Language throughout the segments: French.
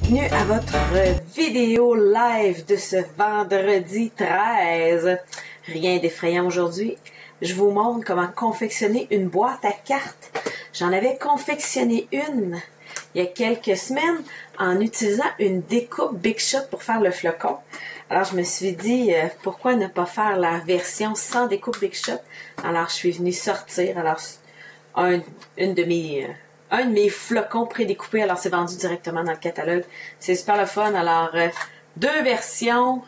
bienvenue à votre vidéo live de ce vendredi 13. Rien d'effrayant aujourd'hui. Je vous montre comment confectionner une boîte à cartes. J'en avais confectionné une il y a quelques semaines en utilisant une découpe Big Shot pour faire le flocon. Alors je me suis dit, pourquoi ne pas faire la version sans découpe Big Shot? Alors je suis venue sortir un de mes flocons prédécoupés. Alors c'est vendu directement dans le catalogue. C'est super le fun. Alors deux versions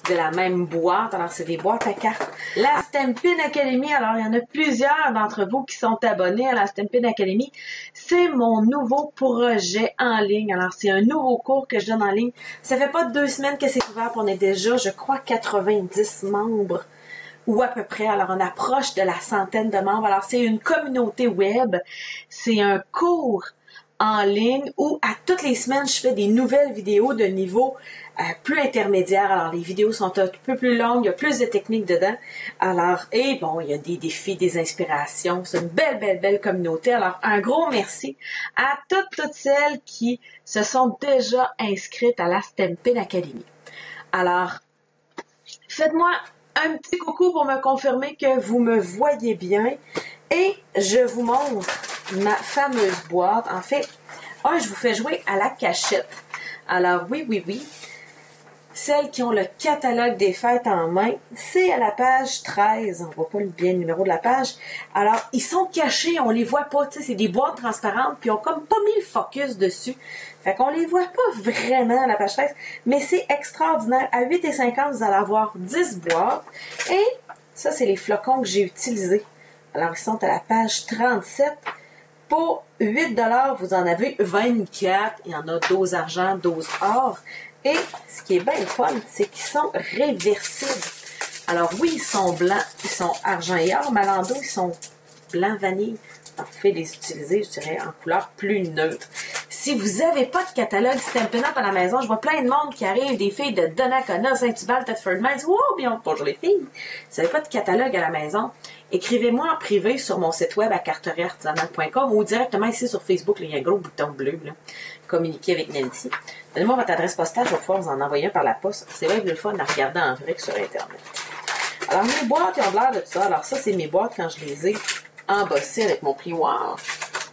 de la même boîte. Alors, c'est des boîtes à cartes. La Stampin' Academy, alors il y en a plusieurs d'entre vous qui sont abonnés à la Stampin' Academy. C'est mon nouveau projet en ligne. Alors, c'est un nouveau cours que je donne en ligne. Ça fait pas 2 semaines que c'est ouvert, puis on est déjà, je crois, 90 membres. Ou à peu près. Alors, on approche de la centaine de membres. Alors, c'est une communauté web. C'est un cours en ligne où à toutes les semaines, je fais des nouvelles vidéos de niveau plus intermédiaire. Alors, les vidéos sont un peu plus longues, il y a plus de techniques dedans. Alors, et bon, il y a des défis, des inspirations. C'est une belle communauté. Alors, un gros merci à toutes celles qui se sont déjà inscrites à la Stampin' Academy. Alors, faites-moi un petit coucou pour me confirmer que vous me voyez bien. Et je vous montre ma fameuse boîte. En fait, je vous fais jouer à la cachette. Alors, oui. Celles qui ont le catalogue des fêtes en main, c'est à la page 13. On voit pas bien le numéro de la page. Alors, ils sont cachés, on les voit pas. Tu sais, c'est des boîtes transparentes, puis ils ont comme pas mis le focus dessus. Fait qu'on les voit pas vraiment à la page 13. Mais c'est extraordinaire. À 8,50 $, vous allez avoir 10 boîtes. Et ça, c'est les flocons que j'ai utilisés. Alors, ils sont à la page 37. Pour 8 $, vous en avez 24. Il y en a 12 argent, 12 or. Et ce qui est bien fun, c'est qu'ils sont réversibles. Alors oui, ils sont blancs, ils sont argent et or, mais à l'endos, ils sont blanc vanille. Alors, vous pouvez les utiliser, je dirais, en couleur plus neutre. Si vous n'avez pas de catalogue Stampin' Up à la maison, je vois plein de monde qui arrive, des filles de Donnacona, Saint-Hubert, Thetford Mines. Wow, bien, bonjour les filles. Si vous n'avez pas de catalogue à la maison, écrivez-moi en privé sur mon site web à carterieartisanale.com ou directement ici sur Facebook. Là, il y a un gros bouton bleu, là, communiquer avec Nancy. Donnez-moi votre adresse postale, je vais pouvoir vous en envoyer un par la poste. C'est vrai que le fun à regarder en vrai que sur Internet. Alors, mes boîtes, ils ont l'air de ça. Alors, ça, c'est mes boîtes quand je les ai embossées avec mon plioir.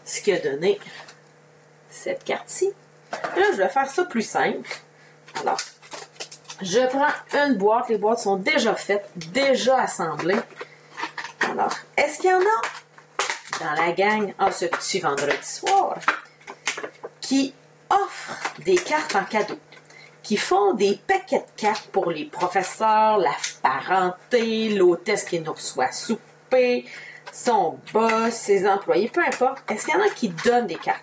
Ce qui a donné cette carte-ci. Là, je vais faire ça plus simple. Alors, je prends une boîte. Les boîtes sont déjà faites, déjà assemblées. Alors, est-ce qu'il y en a dans la gang en ce petit vendredi soir qui offrent des cartes en cadeau, qui font des paquets de cartes pour les professeurs, la parenté, l'hôtesse qui nous reçoit souper, son boss, ses employés, peu importe. Est-ce qu'il y en a qui donnent des cartes?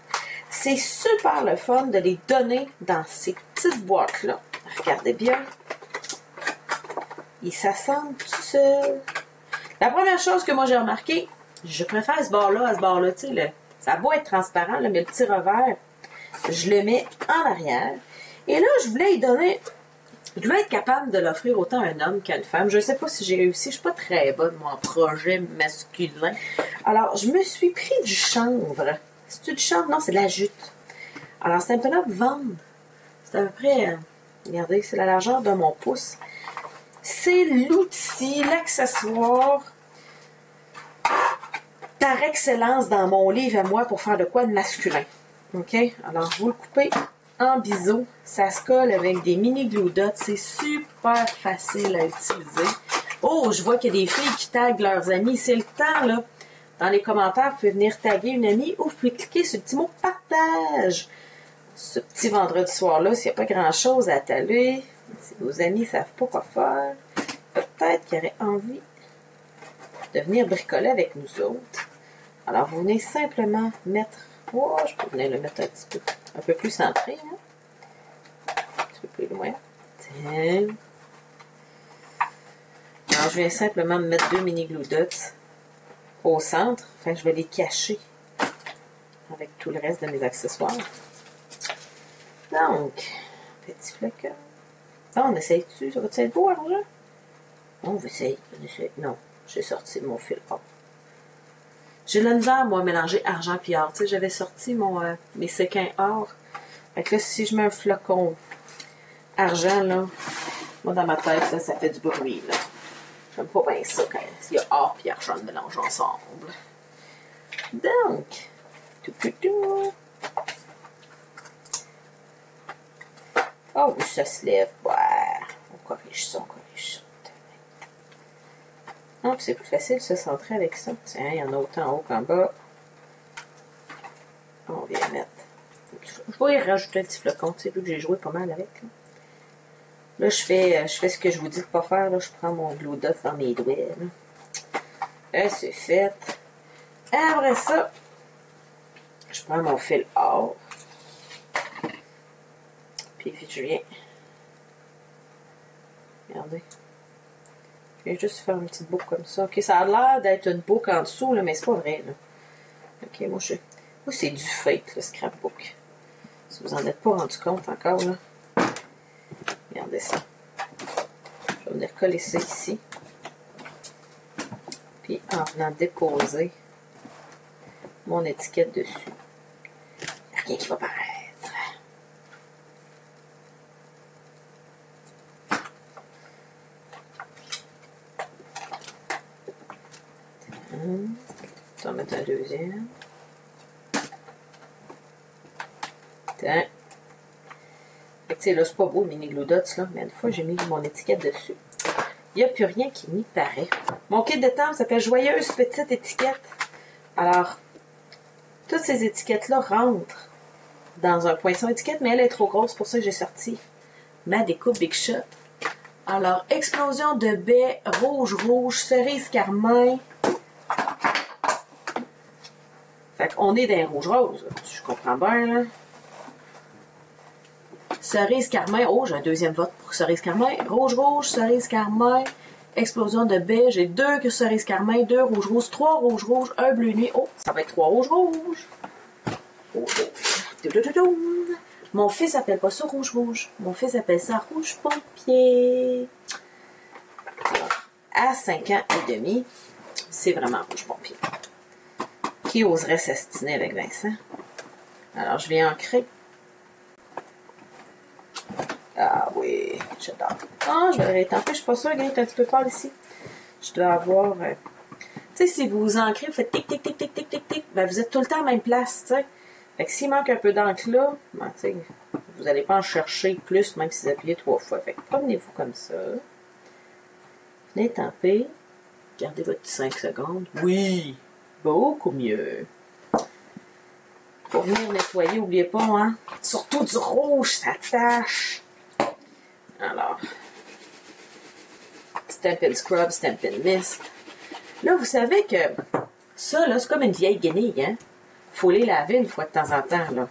C'est super le fun de les donner dans ces petites boîtes-là. Regardez bien. Ils s'assemblent tout seuls. La première chose que moi j'ai remarqué, je préfère ce bord-là à ce bord-là. Tu sais, ça a beau être transparent, là, mais le petit revers, je le mets en arrière. Et là, je voulais être capable de l'offrir autant à un homme qu'à une femme. Je ne sais pas si j'ai réussi. Je ne suis pas très bonne, moi, en projet masculin. Alors, je me suis pris du chanvre. C'est-tu du chanvre? Non, c'est de la jute. Alors, c'est un peu là vendre. C'est à peu près, regardez, c'est la largeur de mon pouce. C'est l'outil, l'accessoire par excellence dans mon livre à moi pour faire de quoi de masculin. OK? Alors, vous le coupez en biseau. Ça se colle avec des mini glue dots. C'est super facile à utiliser. Oh, je vois qu'il y a des filles qui taguent leurs amis. C'est le temps, là. Dans les commentaires, vous pouvez venir taguer une amie ou vous pouvez cliquer sur le petit mot « partage ». Ce petit vendredi soir-là, s'il n'y a pas grand-chose à taler, si vos amis ne savent pas quoi faire, peut-être qu'ils auraient envie de venir bricoler avec nous autres. Alors, vous venez simplement mettre... Oh, je peux venir le mettre un peu plus centré. Hein? Un petit peu plus loin. Tiens. Alors, je viens simplement me mettre 2 mini glue dots au centre. Enfin, je vais les cacher avec tout le reste de mes accessoires. Donc, petit flocon. Ah, on essaye-tu? Ça va-tu être beau, argent? On va essayer. Non, j'ai sorti mon fil or. J'ai de la misère, moi, à mélanger argent et or. Tu sais, j'avais sorti mes séquins or Fait que là, si je mets un flocon argent, là, moi, dans ma tête, là, ça fait du bruit, là. J'aime pas bien ça quand il y a or et argent mélangés ensemble. Donc, tout. Oh, oui, ça se lève. Ouais. On corrige ça. Non, c'est plus facile de se centrer avec ça. Tiens, il y en a autant en haut qu'en bas. On vient mettre. Je vais y rajouter un petit flocon, tu sais, vu que j'ai joué pas mal avec. Là, je fais ce que je vous dis de pas faire. Là, je prends mon glue dot dans mes doigts. Là, c'est fait. Après ça, je prends mon fil or. Puis, je viens. Regardez. Je viens juste faire une petite boucle comme ça. Ok, ça a l'air d'être une boucle en dessous, là, mais c'est pas vrai. Là. Ok, moi, c'est du fake, le scrapbook. Si vous en êtes pas rendu compte encore, là. Regardez ça. Je vais venir coller ça ici. Puis en venant déposer mon étiquette dessus. Il n'y a rien qui va paraître. On va mettre un deuxième. Tiens. Tu sais, là, c'est pas beau le mini glue dots, là, mais une fois j'ai mis mon étiquette dessus. Il n'y a plus rien qui m'y paraît. Mon kit de table s'appelle Joyeuse Petite Étiquette. Alors, toutes ces étiquettes-là rentrent dans un poinçon étiquette, mais elle est trop grosse, pour ça que j'ai sorti ma découpe Big Shot. Alors, explosion de baies, rouge, cerise carmin. Fait qu'on est dans un rouge-rose, je comprends bien, là. Cerise carmin. Oh, j'ai un deuxième vote pour cerise carmin. Rouge, cerise carmin. Explosion de baie. J'ai 2 cerises carmin, 2 rouges, 3 rouges, 1 bleu nuit. Oh, ça va être 3 rouges. Oh. Mon fils appelle pas ça rouge. Mon fils appelle ça rouge pompier. Alors, à 5 ans et demi, c'est vraiment rouge pompier. Qui oserait s'astiner avec Vincent? Alors, je vais ancrer. Ah oui, j'adore. Ah, je vais le rétamper. Je suis pas sûre, il est un petit peu pâle ici. Je dois avoir... tu sais, si vous ancrez, vous faites tic, tic, tic, tic, tic, tic, tic, ben vous êtes tout le temps à la même place, tu sais. Fait que s'il manque un peu d'encre là, ben, tu sais, vous n'allez pas en chercher plus, même si vous appuyez 3 fois. Fait que promenez-vous comme ça. Venez tamper. Gardez votre 5 secondes. Oui, beaucoup mieux. Pour venir nettoyer, n'oubliez pas, hein. Surtout du rouge, ça tâche. Alors, Stampin' Scrub, Stampin' Mist. Là, vous savez que ça, là, c'est comme une vieille guenille, hein. Faut les laver une fois de temps en temps, là.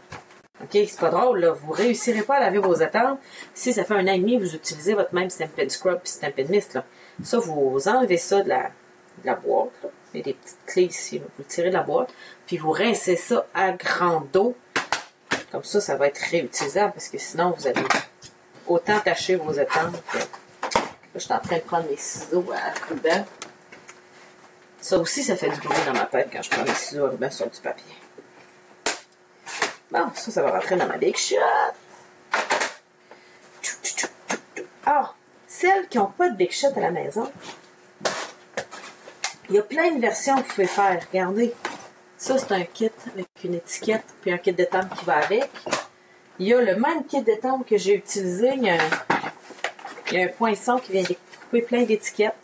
OK? C'est pas drôle, là. Vous réussirez pas à laver vos étampes si ça fait 1 an et demi que vous utilisez votre même Stampin' Scrub et Stampin' Mist, là. Ça, vous enlevez ça de la boîte, là. Il y a des petites clés ici, là. Vous le tirez de la boîte, puis vous rincez ça à grande eau. Comme ça, ça va être réutilisable, parce que sinon, vous allez autant tacher vos étampes. Là, je suis en train de prendre mes ciseaux à ruban. Ça aussi, ça fait du bruit dans ma tête quand je prends mes ciseaux à ruban sur du papier. Bon, ça va rentrer dans ma Big Shot. Ah, celles qui n'ont pas de Big Shot à la maison, il y a plein de versions que vous pouvez faire. Regardez, ça c'est un kit avec une étiquette puis un kit d'étampe qui va avec. Il y a le même kit d'étampe que j'ai utilisé. Il y a un poinçon qui vient découper plein d'étiquettes.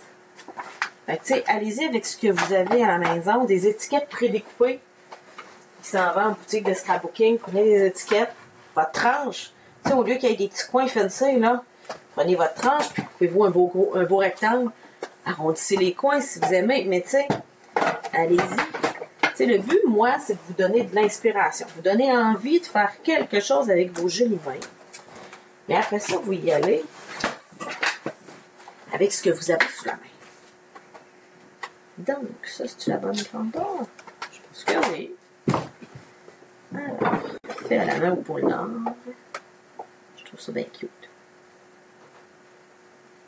Tu sais, allez-y avec ce que vous avez à la maison, des étiquettes prédécoupées qui s'en vont en boutique de scrapbooking. Prenez des étiquettes, votre tranche. Tu sais, au lieu qu'il y ait des petits coins fancy, là, prenez votre tranche, puis coupez-vous un beau rectangle. Arrondissez les coins si vous aimez, mais tu sais, allez-y. Tu sais, le but, moi, c'est de vous donner de l'inspiration. Vous donner envie de faire quelque chose avec vos jolis mains. Mais après ça, vous y allez avec ce que vous avez sous la main. Donc, ça, c'est-tu la bonne grandeur? Je pense que oui. Alors, fait à la main au pôle Nord. Je trouve ça bien cute.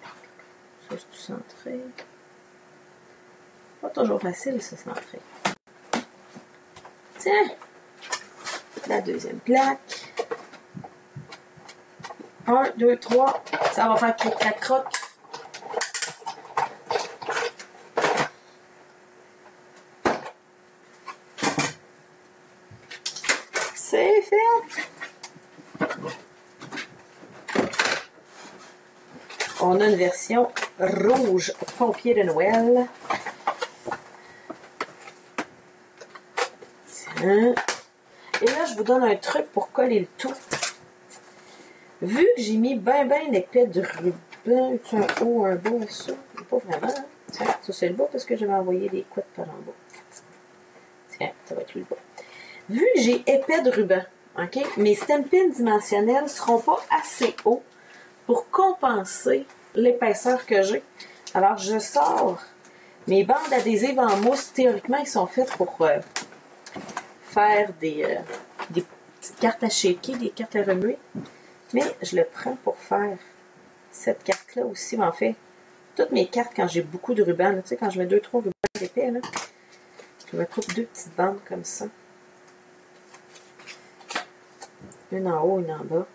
Ça, c'est tout centré. Pas toujours facile, ça, centré. Tiens! La deuxième plaque. 1, 2, 3. Ça va faire cric, crac, croc. C'est fait. On a une version rouge pompier de Noël. Tiens. Et là, je vous donne un truc pour coller le tout. Vu que j'ai mis ben l'épais de ruban, tu un haut, un bas, ça, pas vraiment. Tiens, ça c'est le bas parce que je vais envoyer des couettes par en bas. Tiens, ça va être le bas. Vu que j'ai épais de ruban, ok, mes Stampin' dimensionnels ne seront pas assez hauts pour compenser l'épaisseur que j'ai. Alors, je sors mes bandes adhésives en mousse. Théoriquement, ils sont faites pour faire des petites cartes à shaker, des cartes à remuer. Mais je le prends pour faire cette carte-là aussi. En fait, toutes mes cartes, quand j'ai beaucoup de rubans, là, tu sais, quand je mets 2-3 rubans épais, là, je me coupe 2 petites bandes comme ça. Une en haut, une en bas.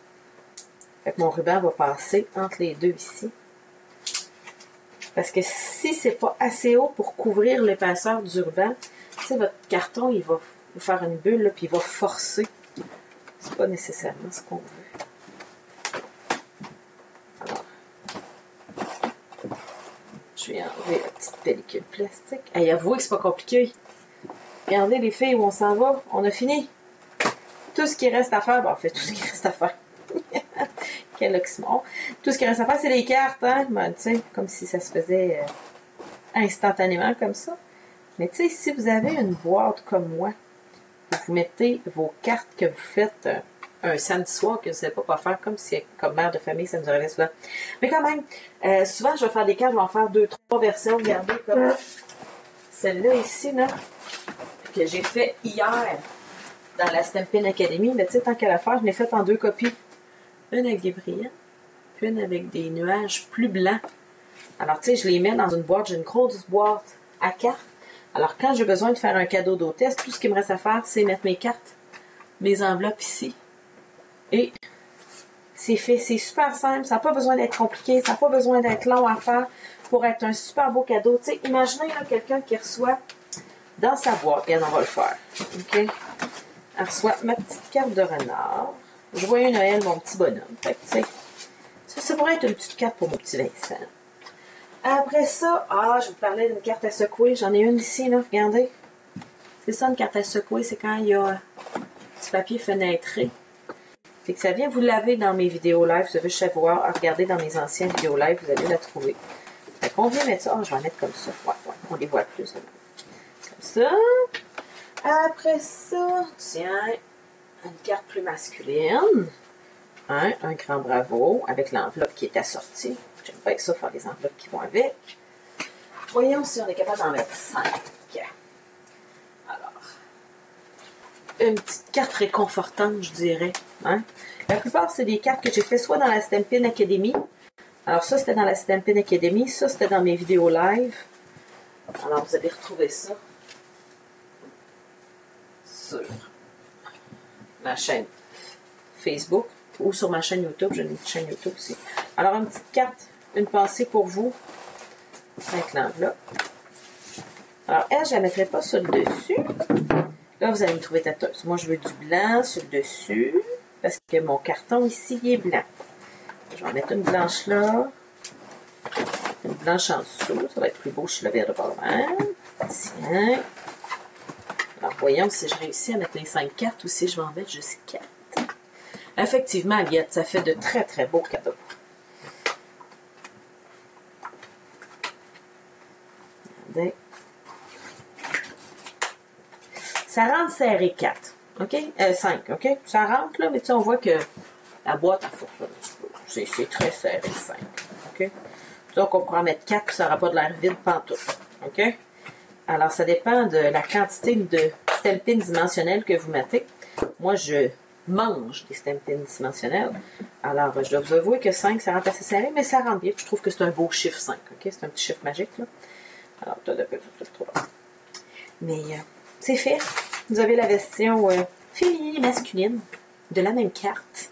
Fait que mon ruban va passer entre les deux ici. Parce que si c'est pas assez haut pour couvrir l'épaisseur du ruban, tu sais, votre carton, il va vous faire une bulle, là, puis il va forcer. C'est pas nécessairement ce qu'on veut. Alors, je vais enlever la petite pellicule plastique. Hey, avouez que c'est pas compliqué. Regardez les filles où on s'en va. On a fini. Tout ce qui reste à faire, bon, en fait, tout ce qui reste à faire. Quel oxymore. Tout ce qui reste à faire, c'est les cartes, hein. Ben, tu sais, comme si ça se faisait instantanément comme ça. Mais tu sais, si vous avez une boîte comme moi, vous mettez vos cartes que vous faites un samedi soir, que vous ne savez pas quoi faire, comme si, comme mère de famille, ça nous arrivait souvent. Mais quand même, souvent, je vais faire des cartes, je vais en faire 2-3 versions. Regardez comme celle-là ici, là, que j'ai fait hier dans la Stampin' Academy. Mais tu sais, tant qu'à la faire, je l'ai faite en 2 copies. Une avec des brillants, puis une avec des nuages plus blancs. Alors, tu sais, je les mets dans une boîte. J'ai une grosse boîte à cartes. Alors, quand j'ai besoin de faire un cadeau d'hôtesse, tout ce qu'il me reste à faire, c'est mettre mes cartes, mes enveloppes ici. Et c'est fait. C'est super simple. Ça n'a pas besoin d'être compliqué. Ça n'a pas besoin d'être long à faire pour être un super beau cadeau. Tu sais, imaginez là, quelqu'un qui reçoit dans sa boîte. Bien, on va le faire. OK? Elle reçoit ma petite carte de renard. Joyeux Noël, mon petit bonhomme. Fait que, tu sais, ça pourrait être une petite carte pour mon petit Vincent. Après ça, je vous parlais d'une carte à secouer. J'en ai une ici, là, regardez. C'est ça, une carte à secouer. C'est quand il y a un petit papier fenêtré. Fait que ça vient vous laver dans mes vidéos live. Vous avez juste à voir, à regarder dans mes anciennes vidéos live. Vous allez la trouver. Fait qu'on vient mettre ça. Je vais en mettre comme ça. Ouais, on les voit plus. Là. Comme ça. Après ça, tiens, une carte plus masculine. Un grand bravo avec l'enveloppe qui est assortie. J'aime pas avec ça faire les enveloppes qui vont avec. Voyons si on est capable d'en mettre 5. Alors, une petite carte réconfortante, je dirais. Hein? La plupart, c'est des cartes que j'ai fait soit dans la Stampin' Academy. Alors ça, c'était dans la Stampin' Academy. Ça, c'était dans mes vidéos live. Alors, vous allez retrouver ça sur ma chaîne Facebook ou sur ma chaîne YouTube. J'ai une chaîne YouTube aussi. Alors, une petite carte, une pensée pour vous avec l'enveloppe. Alors, elle, je ne la mettrai pas sur le dessus. Là, vous allez me trouver tâteuse. Moi, je veux du blanc sur le dessus parce que mon carton ici, il est blanc. Je vais en mettre une blanche là. Une blanche en dessous. Ça va être plus beau chez le verre de Balmain. Tiens. Alors, voyons si je réussis à mettre les 5 cartes ou si je vais en mettre juste 4. Effectivement, Aliette, ça fait de très, très beaux cadeaux. Regardez. Ça rentre serré 4. OK? 5, OK? Ça rentre, là, mais tu sais, on voit que la boîte, c'est très serré, 5. OK? Donc, on pourra en mettre 4, puis ça n'aura pas de l'air vide pantoute. OK? Alors, ça dépend de la quantité de Stampin' dimensionnels que vous mettez. Moi, je mange des Stampin' dimensionnels. Alors, je dois vous avouer que 5, ça rentre assez serré, mais ça rentre bien. Puis je trouve que c'est un beau chiffre 5. OK? C'est un petit chiffre magique, là. Alors, tu as de peu trop. Mais, c'est fait. Vous avez la version féminine et masculine de la même carte.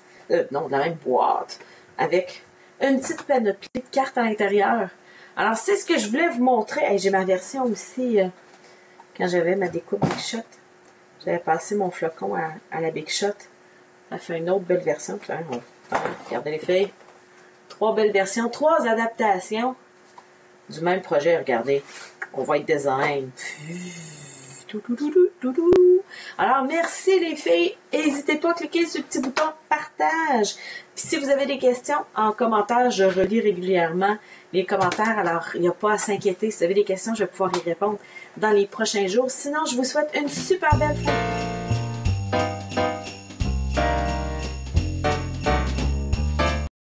Non, de la même boîte. avec une petite panoplie de cartes à l'intérieur. Alors, c'est ce que je voulais vous montrer. Hey, j'ai ma version aussi, quand j'avais ma découpe Big Shot. J'avais passé mon flocon à la Big Shot. Ça fait une autre belle version. Regardez les feuilles. 3 belles versions, 3 adaptations du même projet. Regardez, on va être design. Alors, merci les filles. N'hésitez pas à cliquer sur le petit bouton partage. Puis si vous avez des questions, en commentaire, je relis régulièrement les commentaires. Alors, il n'y a pas à s'inquiéter. Si vous avez des questions, je vais pouvoir y répondre dans les prochains jours. Sinon, je vous souhaite une super belle fin.